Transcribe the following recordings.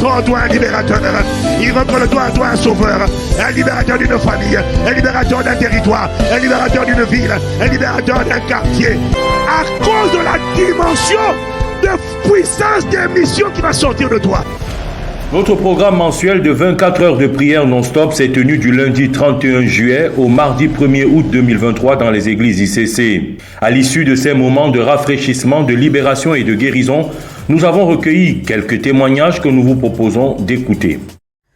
reconnaîtront en toi un libérateur. Ils reconnaîtront en toi un sauveur, un libérateur d'une famille, un libérateur d'un territoire, un libérateur d'une ville, un libérateur d'un quartier. À cause de la dimension de puissance des missions qui va sortir de toi. Notre programme mensuel de 24 heures de prière non-stop s'est tenu du lundi 31 juillet au mardi 1er août 2023 dans les églises ICC. À l'issue de ces moments de rafraîchissement, de libération et de guérison, nous avons recueilli quelques témoignages que nous vous proposons d'écouter.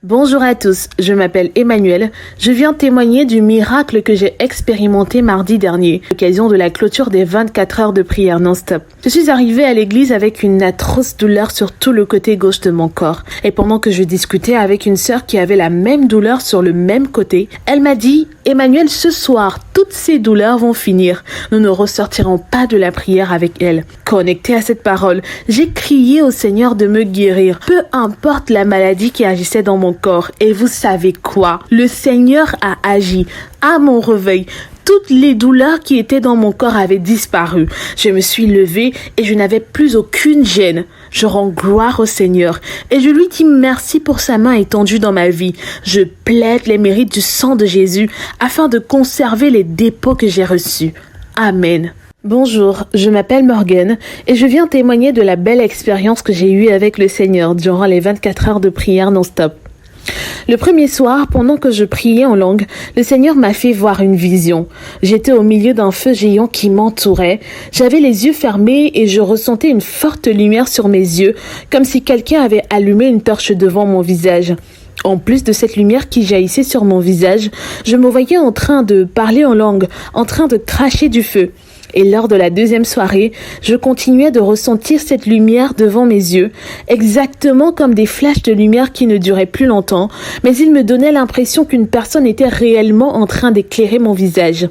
Bonjour à tous, je m'appelle Emmanuel. Je viens témoigner du miracle que j'ai expérimenté mardi dernier, à l'occasion de la clôture des 24 heures de prière non-stop. Je suis arrivée à l'église avec une atroce douleur sur tout le côté gauche de mon corps. Et pendant que je discutais avec une sœur qui avait la même douleur sur le même côté, elle m'a dit « Emmanuel, ce soir, toutes ces douleurs vont finir. Nous ne ressortirons pas de la prière avec elle. » Connectée à cette parole, j'ai crié au Seigneur de me guérir, peu importe la maladie qui agissait dans mon corps. Et vous savez quoi? Le Seigneur a agi. À mon réveil, toutes les douleurs qui étaient dans mon corps avaient disparu. Je me suis levée et je n'avais plus aucune gêne. Je rends gloire au Seigneur et je lui dis merci pour sa main étendue dans ma vie. Je plaide les mérites du sang de Jésus afin de conserver les dépôts que j'ai reçus. Amen. Bonjour, je m'appelle Morgan et je viens témoigner de la belle expérience que j'ai eue avec le Seigneur durant les 24 heures de prière non-stop. Le premier soir, pendant que je priais en langue, le Seigneur m'a fait voir une vision. J'étais au milieu d'un feu géant qui m'entourait. J'avais les yeux fermés et je ressentais une forte lumière sur mes yeux, comme si quelqu'un avait allumé une torche devant mon visage. En plus de cette lumière qui jaillissait sur mon visage, je me voyais en train de parler en langue, en train de cracher du feu. Et lors de la deuxième soirée, je continuais de ressentir cette lumière devant mes yeux, exactement comme des flashs de lumière qui ne duraient plus longtemps, mais il me donnait l'impression qu'une personne était réellement en train d'éclairer mon visage.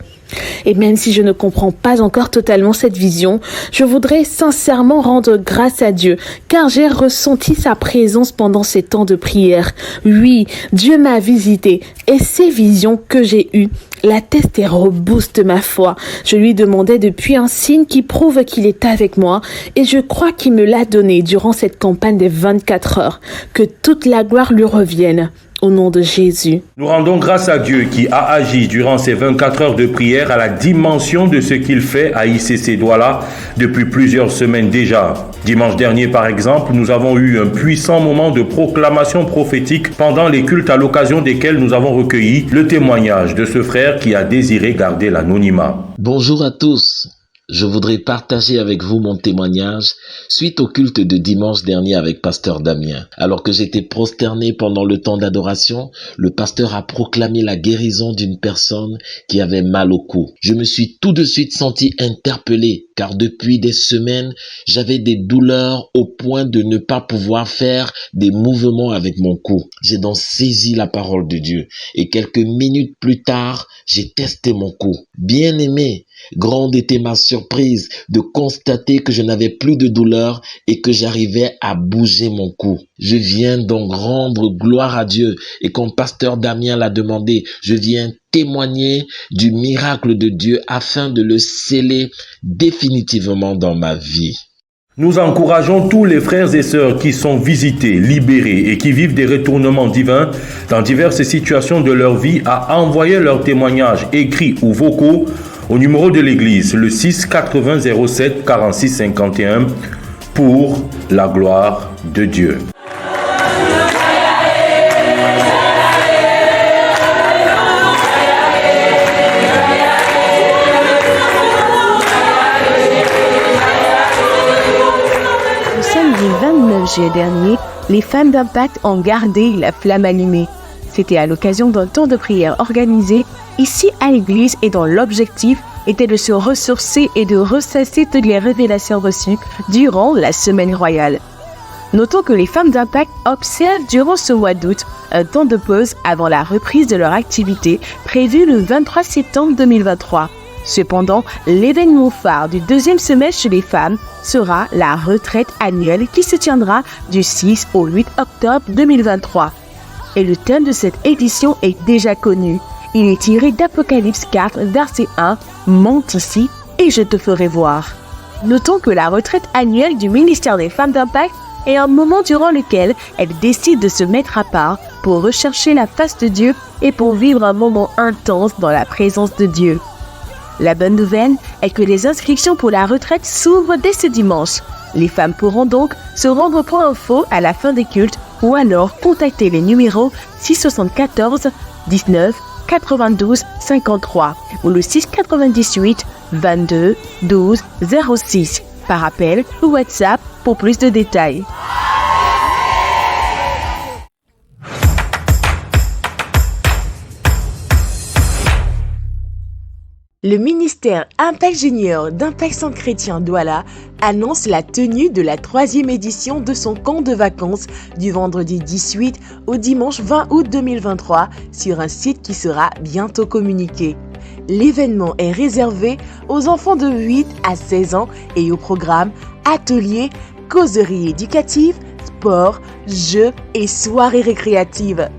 Et même si je ne comprends pas encore totalement cette vision, je voudrais sincèrement rendre grâce à Dieu, car j'ai ressenti sa présence pendant ces temps de prière. Oui, Dieu m'a visité, et ces visions que j'ai eues l'attestent et reboostent ma foi. Je lui demandais depuis un signe qui prouve qu'il est avec moi, et je crois qu'il me l'a donné durant cette campagne des 24 heures. Que toute la gloire lui revienne. Au nom de Jésus. Nous rendons grâce à Dieu qui a agi durant ces 24 heures de prière à la dimension de ce qu'il fait à ICC Douala depuis plusieurs semaines déjà. Dimanche dernier, par exemple, nous avons eu un puissant moment de proclamation prophétique pendant les cultes à l'occasion desquels nous avons recueilli le témoignage de ce frère qui a désiré garder l'anonymat. Bonjour à tous. Je voudrais partager avec vous mon témoignage suite au culte de dimanche dernier avec pasteur Damien. Alors que j'étais prosterné pendant le temps d'adoration, le pasteur a proclamé la guérison d'une personne qui avait mal au cou. Je me suis tout de suite senti interpellé car depuis des semaines, j'avais des douleurs au point de ne pas pouvoir faire des mouvements avec mon cou. J'ai donc saisi la parole de Dieu et quelques minutes plus tard, j'ai testé mon cou. Bien aimé, grande était ma surprise de constater que je n'avais plus de douleur et que j'arrivais à bouger mon cou. Je viens donc rendre gloire à Dieu et comme pasteur Damien l'a demandé, je viens témoigner du miracle de Dieu afin de le sceller définitivement dans ma vie. Nous encourageons tous les frères et sœurs qui sont visités, libérés et qui vivent des retournements divins dans diverses situations de leur vie à envoyer leurs témoignages écrits ou vocaux au numéro de l'église, le 6 80 07 46 51, pour la gloire de Dieu. Le samedi 29 juillet dernier, les femmes d'Impact ont gardé la flamme allumée. C'était à l'occasion d'un temps de prière organisé ici à l'église et dont l'objectif était de se ressourcer et de ressasser toutes les révélations reçues durant la semaine royale. Notons que les femmes d'Impact observent durant ce mois d'août un temps de pause avant la reprise de leur activité prévue le 23 septembre 2023. Cependant, l'événement phare du deuxième semestre chez les femmes sera la retraite annuelle qui se tiendra du 6 au 8 octobre 2023. Et le thème de cette édition est déjà connu. Il est tiré d'Apocalypse 4, verset 1, « Monte ici et je te ferai voir ». Notons que la retraite annuelle du ministère des femmes d'Impact est un moment durant lequel elles décident de se mettre à part pour rechercher la face de Dieu et pour vivre un moment intense dans la présence de Dieu. La bonne nouvelle est que les inscriptions pour la retraite s'ouvrent dès ce dimanche. Les femmes pourront donc se rendre pour info à la fin des cultes ou alors contacter les numéros 674 19 92 53 ou le 698 22 12 06 par appel ou WhatsApp pour plus de détails. Le ministère Impact Junior d'Impact Centre Chrétien Douala annonce la tenue de la 3e édition de son camp de vacances du vendredi 18 au dimanche 20 août 2023 sur un site qui sera bientôt communiqué. L'événement est réservé aux enfants de 8 à 16 ans et au programme ateliers, causeries éducatives, sport, jeux et soirées récréatives.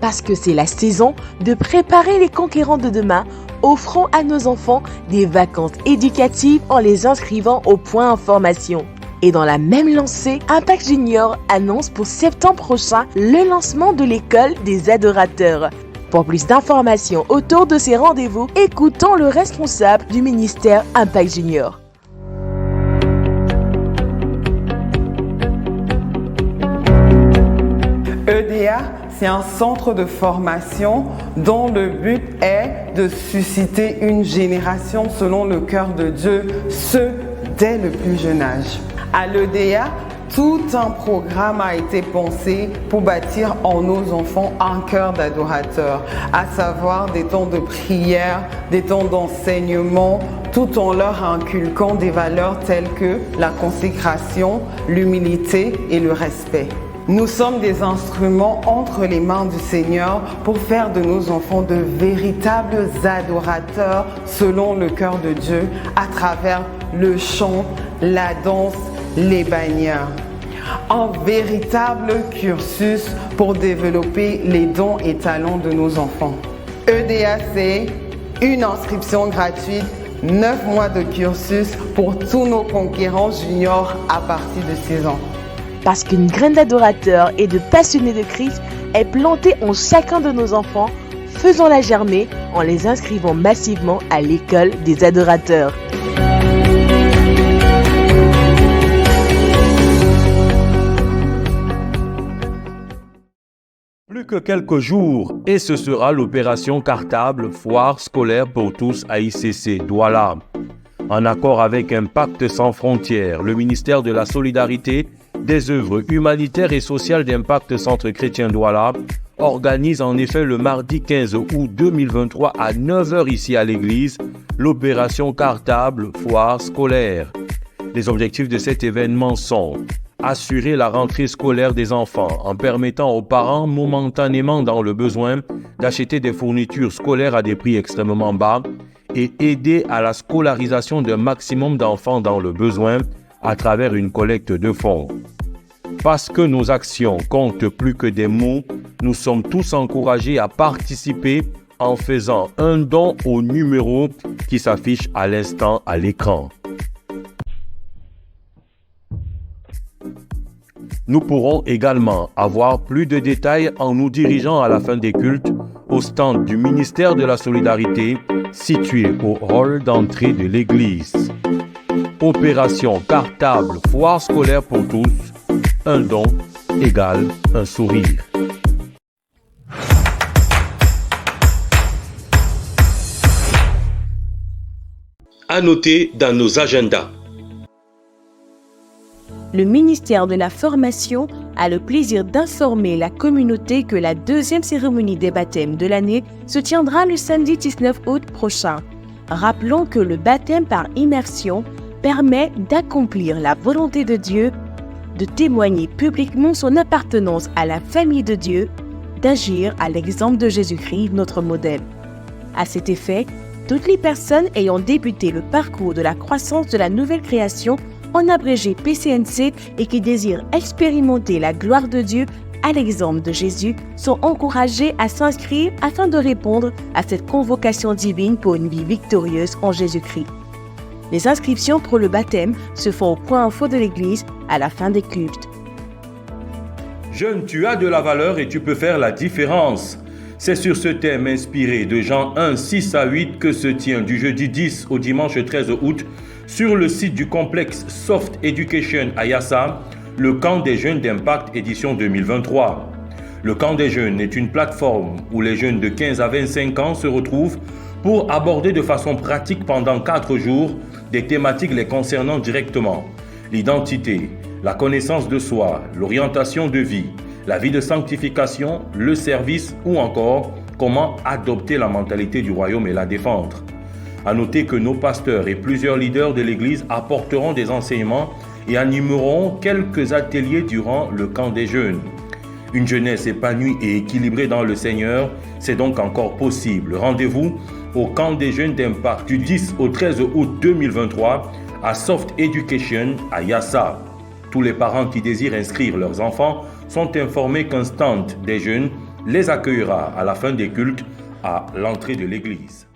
Parce que c'est la saison de préparer les conquérants de demain, offrons à nos enfants des vacances éducatives en les inscrivant au point information. Et dans la même lancée, Impact Junior annonce pour septembre prochain le lancement de l'école des adorateurs. Pour plus d'informations autour de ces rendez-vous, écoutons le responsable du ministère Impact Junior. EDA, c'est un centre de formation dont le but est de susciter une génération selon le cœur de Dieu, ce dès le plus jeune âge. À l'EDA, tout un programme a été pensé pour bâtir en nos enfants un cœur d'adorateur, à savoir des temps de prière, des temps d'enseignement, tout en leur inculquant des valeurs telles que la consécration, l'humilité et le respect. Nous sommes des instruments entre les mains du Seigneur pour faire de nos enfants de véritables adorateurs selon le cœur de Dieu à travers le chant, la danse, les bannières. Un véritable cursus pour développer les dons et talents de nos enfants. EDA, c'est une inscription gratuite, 9 mois de cursus pour tous nos conquérants juniors à partir de 6 ans. Parce qu'une graine d'adorateur et de passionnés de Christ est plantée en chacun de nos enfants, faisons-la germer en les inscrivant massivement à l'école des adorateurs. Plus que quelques jours et ce sera l'opération Cartable Foire scolaire pour tous à ICC Douala. En accord avec Impact sans frontières, le ministère de la Solidarité, des œuvres humanitaires et sociales d'Impact Centre Chrétien Douala organise en effet le mardi 15 août 2023 à 9h ici à l'église l'opération Cartable Foire scolaire. Les objectifs de cet événement sont assurer la rentrée scolaire des enfants en permettant aux parents momentanément dans le besoin d'acheter des fournitures scolaires à des prix extrêmement bas et aider à la scolarisation d'un maximum d'enfants dans le besoin à travers une collecte de fonds. Parce que nos actions comptent plus que des mots, nous sommes tous encouragés à participer en faisant un don au numéro qui s'affiche à l'instant à l'écran. Nous pourrons également avoir plus de détails en nous dirigeant à la fin des cultes au stand du ministère de la Solidarité situé au hall d'entrée de l'église. Opération Cartable Foire scolaire pour tous, un don égale un sourire. À noter dans nos agendas. Le ministère de la Formation a le plaisir d'informer la communauté que la deuxième cérémonie des baptêmes de l'année se tiendra le samedi 19 août prochain. Rappelons que le baptême par immersion permet d'accomplir la volonté de Dieu, de témoigner publiquement son appartenance à la famille de Dieu, d'agir à l'exemple de Jésus-Christ, notre modèle. À cet effet, toutes les personnes ayant débuté le parcours de la croissance de la nouvelle création, en abrégé PCNC, et qui désirent expérimenter la gloire de Dieu à l'exemple de Jésus, sont encouragées à s'inscrire afin de répondre à cette convocation divine pour une vie victorieuse en Jésus-Christ. Les inscriptions pour le baptême se font au point info de l'Église à la fin des cultes. Jeune, tu as de la valeur et tu peux faire la différence. C'est sur ce thème inspiré de Jean 1, 6 à 8 que se tient du jeudi 10 au dimanche 13 août sur le site du complexe Soft Education à Yassa, le camp des jeunes d'Impact édition 2023. Le camp des jeunes est une plateforme où les jeunes de 15 à 25 ans se retrouvent pour aborder de façon pratique pendant 4 jours des thématiques les concernant directement. L'identité, la connaissance de soi, l'orientation de vie, la vie de sanctification, le service ou encore comment adopter la mentalité du royaume et la défendre. À noter que nos pasteurs et plusieurs leaders de l'Église apporteront des enseignements et animeront quelques ateliers durant le camp des jeunes. Une jeunesse épanouie et équilibrée dans le Seigneur, c'est donc encore possible. Rendez-vous au camp des jeunes d'Impact du 10 au 13 août 2023 à Soft Education à Yassa. Tous les parents qui désirent inscrire leurs enfants sont informés qu'un stand des jeunes les accueillera à la fin des cultes à l'entrée de l'église.